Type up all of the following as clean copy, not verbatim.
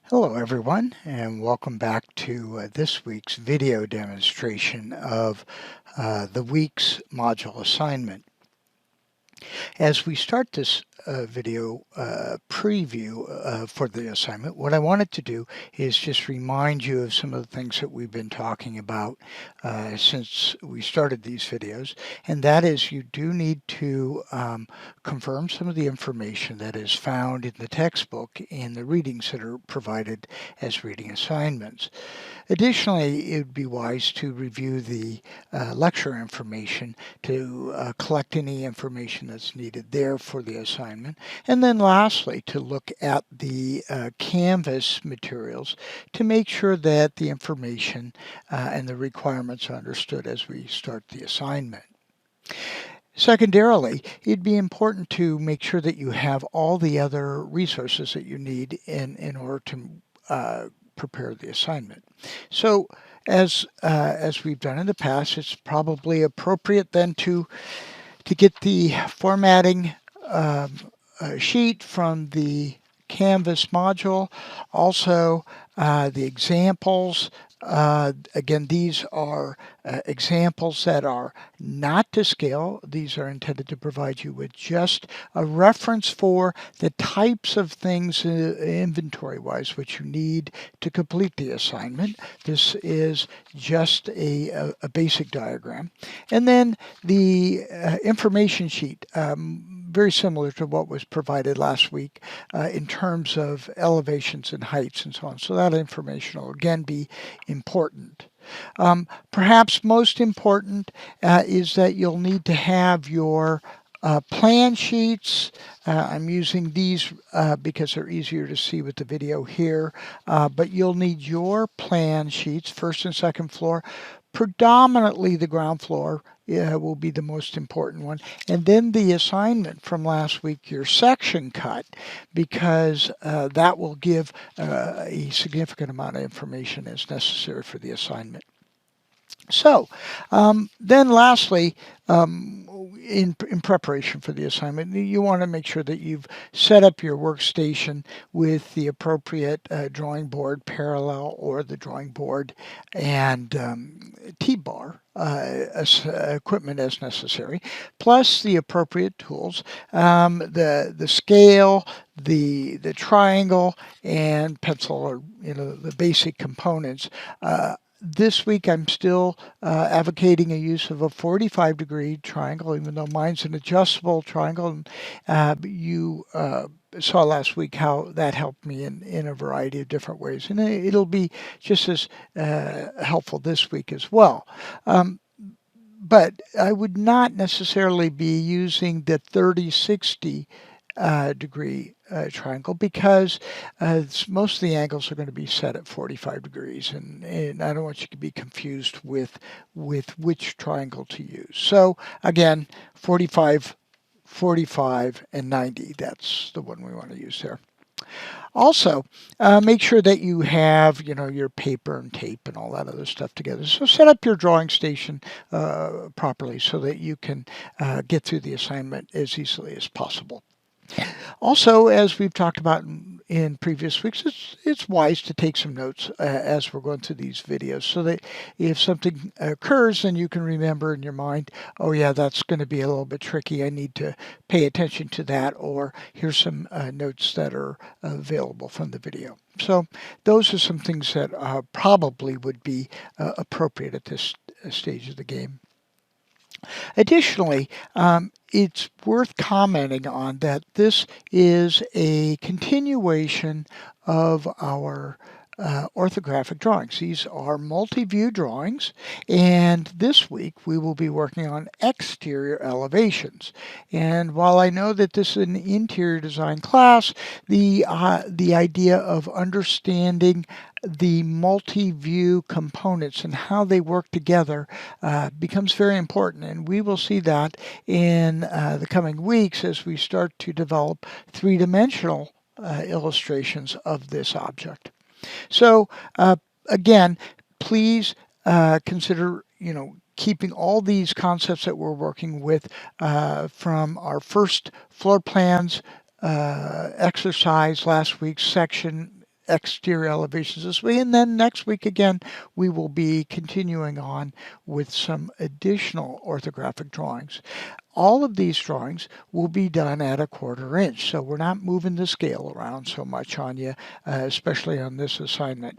Hello everyone, and welcome back to this week's video demonstration of the week's module assignment. As we start this video preview for the assignment, what I wanted to do is just remind you of some of the things that we've been talking about since we started these videos, and that is you do need to confirm some of the information that is found in the textbook in the readings that are provided as reading assignments. Additionally, it would be wise to review the lecture information to collect any information that's needed there for the assignment. And then lastly, to look at the Canvas materials to make sure that the information and the requirements are understood as we start the assignment. Secondarily, it'd be important to make sure that you have all the other resources that you need in order to prepare the assignment. So as we've done in the past, it's probably appropriate then to get the formatting sheet from the Canvas module, also the examples. Again, these are examples that are not to scale. These are intended to provide you with just a reference for the types of things inventory-wise which you need to complete the assignment. This is just a basic diagram. And then the information sheet, very similar to what was provided last week in terms of elevations and heights and so on. So that information will again be important. Perhaps most important is that you'll need to have your plan sheets. I'm using these because they're easier to see with the video here, but you'll need your plan sheets, first and second floor. Predominantly the ground floor will be the most important one. And then the assignment from last week, your section cut, because that will give a significant amount of information as necessary for the assignment. So then lastly, in preparation for the assignment, you want to make sure that you've set up your workstation with the appropriate drawing board parallel or the drawing board and T-bar equipment as necessary, plus the appropriate tools, the scale, the triangle, and pencil, or the basic components. This week I'm still advocating a use of a 45-degree triangle, even though mine's an adjustable triangle. You saw last week how that helped me in a variety of different ways, and it'll be just as helpful this week as well. But I would not necessarily be using the 30-60 degree triangle because most of the angles are going to be set at 45 degrees, and I don't want you to be confused with which triangle to use. So again, 45, 45, and 90, that's the one we want to use there. Also, make sure that you have, your paper and tape and all that other stuff together. So set up your drawing station properly so that you can get through the assignment as easily as possible. Also, as we've talked about in previous weeks, it's wise to take some notes as we're going through these videos so that if something occurs, then you can remember in your mind, oh yeah, that's going to be a little bit tricky. I need to pay attention to that, or here's some notes that are available from the video. So those are some things that probably would be appropriate at this stage of the game. Additionally, it's worth commenting on that this is a continuation of our orthographic drawings. These are multi-view drawings, and this week we will be working on exterior elevations. And while I know that this is an interior design class, the idea of understanding the multi-view components and how they work together becomes very important, and we will see that in the coming weeks as we start to develop three-dimensional illustrations of this object. So again, please consider, keeping all these concepts that we're working with from our first floor plans exercise last week's section exterior elevations this week. And then next week again, we will be continuing on with some additional orthographic drawings. All of these drawings will be done at a 1/4 inch, so we're not moving the scale around so much on you, especially on this assignment.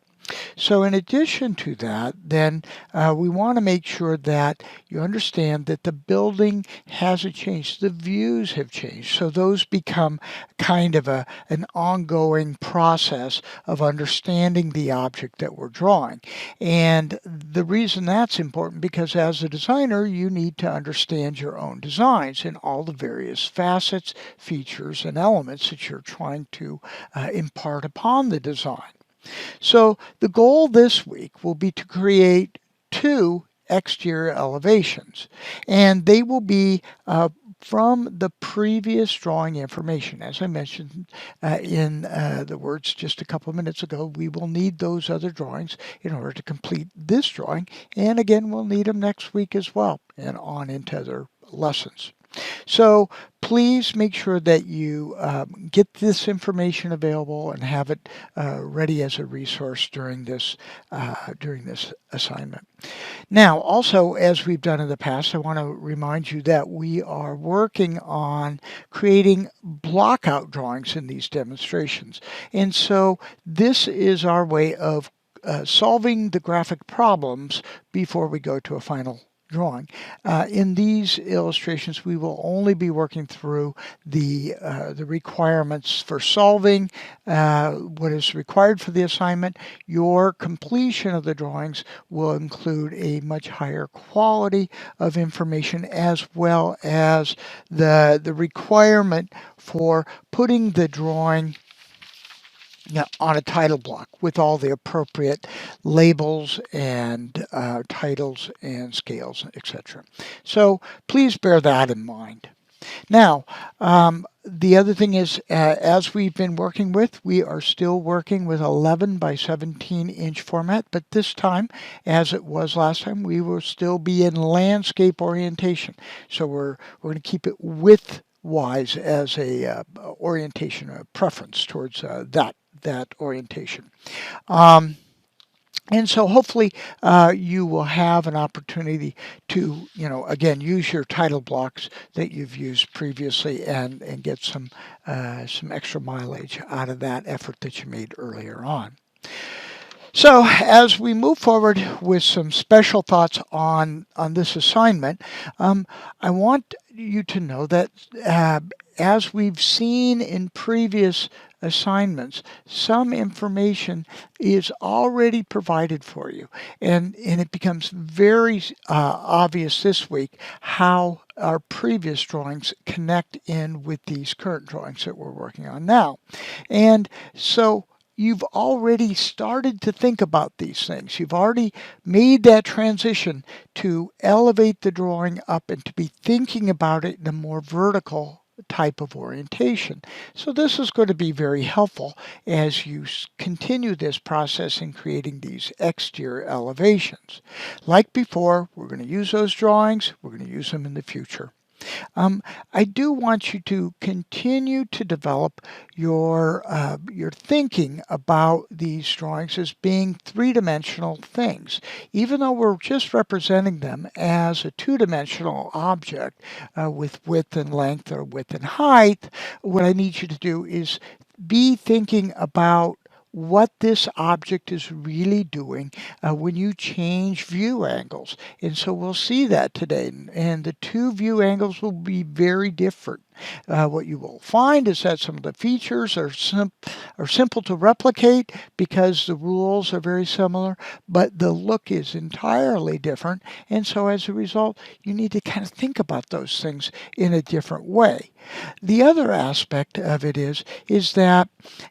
So in addition to that, then we want to make sure that you understand that the building hasn't changed. The views have changed. So those become kind of an ongoing process of understanding the object that we're drawing. And the reason that's important because as a designer, you need to understand your own designs and all the various facets, features, and elements that you're trying to impart upon the design. So the goal this week will be to create 2 exterior elevations, and they will be from the previous drawing information. As I mentioned in the words just a couple of minutes ago, we will need those other drawings in order to complete this drawing, and again, we'll need them next week as well, and on into other lessons. So please make sure that you get this information available and have it ready as a resource during this assignment. Now, also, as we've done in the past, I want to remind you that we are working on creating blockout drawings in these demonstrations. And so this is our way of solving the graphic problems before we go to a final drawing. In these illustrations, we will only be working through the requirements for solving what is required for the assignment. Your completion of the drawings will include a much higher quality of information as well as the requirement for putting the drawing on a title block with all the appropriate labels and titles and scales, etc. So please bear that in mind. Now, the other thing is, as we've been working with, we are still working with 11 by 17 inch format, but this time, as it was last time, we will still be in landscape orientation. So we're going to keep it width-wise as a orientation, a preference towards that orientation. And so hopefully you will have an opportunity to, again, use your title blocks that you've used previously and get some extra mileage out of that effort that you made earlier on. So as we move forward with some special thoughts on this assignment, I want you to know that as we've seen in previous assignments, some information is already provided for you. And it becomes very obvious this week how our previous drawings connect in with these current drawings that we're working on now. And so you've already started to think about these things. You've already made that transition to elevate the drawing up and to be thinking about it in a more vertical type of orientation. So this is going to be very helpful as you continue this process in creating these exterior elevations. Like before, we're going to use those drawings. We're going to use them in the future. I do want you to continue to develop your thinking about these drawings as being three-dimensional things. Even though we're just representing them as a two-dimensional object with width and length or width and height, what I need you to do is be thinking about what this object is really doing when you change view angles. And so we'll see that today. And the two view angles will be very different. What you will find is that some of the features are simple to replicate because the rules are very similar, but the look is entirely different. And so as a result, you need to kind of think about those things in a different way. The other aspect of it is that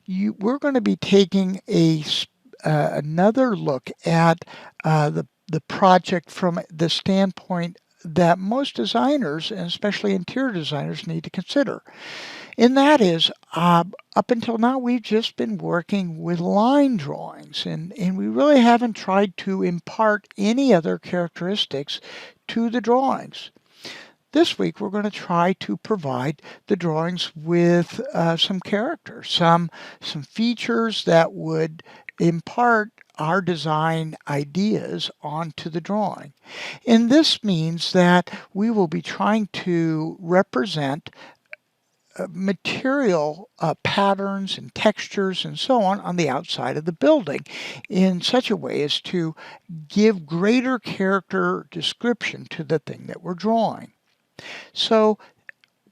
we're going to be taking another look at the project from the standpoint that most designers, and especially interior designers, need to consider. And that is, up until now, we've just been working with line drawings, and we really haven't tried to impart any other characteristics to the drawings. this week we're going to try to provide the drawings with some character, some features that would impart our design ideas onto the drawing. And this means that we will be trying to represent material patterns and textures and so on the outside of the building in such a way as to give greater character description to the thing that we're drawing. So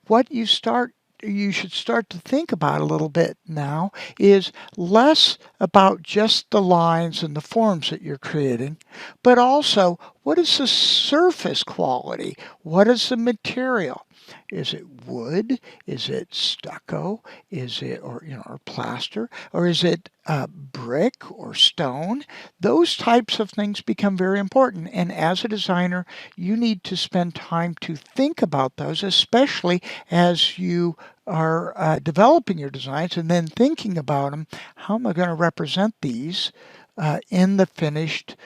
what you should start to think about a little bit now is less about just the lines and the forms that you're creating, but also what is the surface quality? What is the material? Is it wood? Is it stucco? Is it or plaster? Or is it brick or stone? Those types of things become very important. And as a designer, you need to spend time to think about those, especially as you are developing your designs and then thinking about them. How am I going to represent these in the finished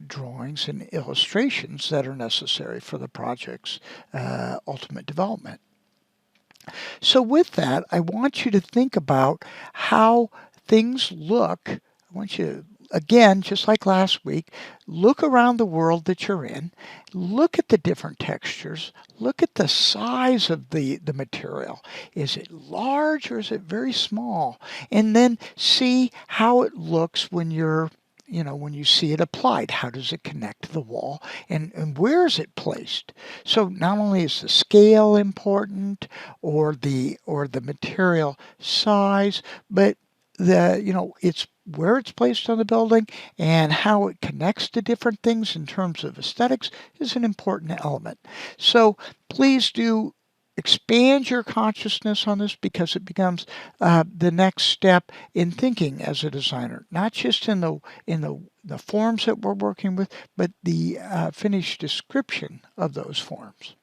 drawings and illustrations that are necessary for the project's ultimate development? So with that, I want you to think about how things look. I want you to, again, just like last week, look around the world that you're in, look at the different textures, look at the size of the material. Is it large or is it very small? And then see how it looks when when you see it applied. How does it connect to the wall, and where is it placed? So not only is the scale important or the material size, but it's where it's placed on the building and how it connects to different things in terms of aesthetics is an important element. So please do expand your consciousness on this, because it becomes the next step in thinking as a designer, not just in the forms that we're working with, but the finished description of those forms.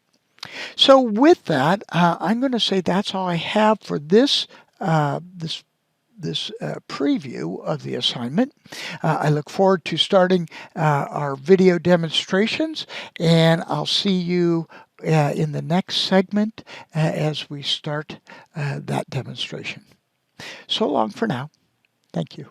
So with that, I'm going to say that's all I have for this preview of the assignment. I look forward to starting our video demonstrations, and I'll see you in the next segment as we start that demonstration. So long for now. Thank you.